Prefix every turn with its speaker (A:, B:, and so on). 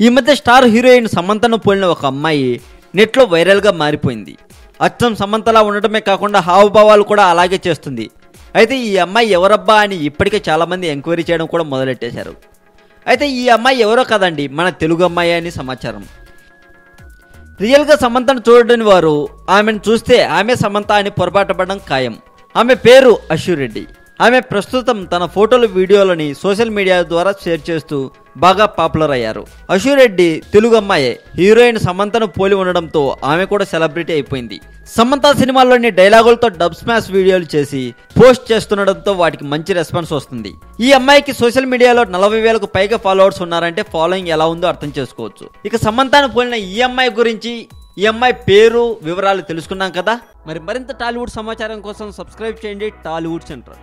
A: ఈ మధ్య star heroine సమంతను పోలిన ఒక అమ్మాయి నెట్లో వైరల్గా మారిపోయింది. అచ్చం సమంతలా ఉండటమే కాకుండా హావభావాలు కూడా అలాగే చేస్తుంది. అయితే ఈ అమ్మాయి ఎవరబ్బా అని ఇప్పటికే చాలామంది ఎంక్వైరీ చేయడం కూడా మొదలెట్టేశారు. అయితే ఈ అమ్మాయి ఎవరో కదండి, మన తెలుగు అమ్మాయి అని సమాచారం. రియల్గా సమంతను చూడని వారు ఆమెను చూస్తే ఆమె సమంత అని పొరపాటు పడడం ఖాయం. ఆమె పేరు అశురెడ్డి. ఆమె ప్రస్తుతం తన ఫోటోలు వీడియోలని సోషల్ మీడియా ద్వారా షేర్ చేస్తూ బాగా పాపులర్ అయ్యారు. అశురెడ్డి తెలుగు అమ్మాయే. హీరోయిన్ సమంతను పోలి ఉండడంతో ఆమె కూడా సెలబ్రిటీ అయిపోయింది. సమంత సినిమాల్లోని డైలాగులతో డబ్ స్మాష్ వీడియోలు చేసి పోస్ట్ చేస్తుండడంతో వాటికి మంచి రెస్పాన్స్ వస్తుంది. ఈ అమ్మాయికి సోషల్ మీడియాలో 40,000కు పైగా ఫాలోవర్స్ ఉన్నారంటే ఫాలోయింగ్ ఎలా ఉందో అర్థం చేసుకోవచ్చు. ఇక సమంతను పోలిన ఈ అమ్మాయి గురించి, ఈ అమ్మాయి పేరు, వివరాలు తెలుసుకున్నాం కదా. మరింత టాలీవుడ్ సమాచారం కోసం సబ్స్క్రైబ్ చేయండి టాలీవుడ్ సెంటర్.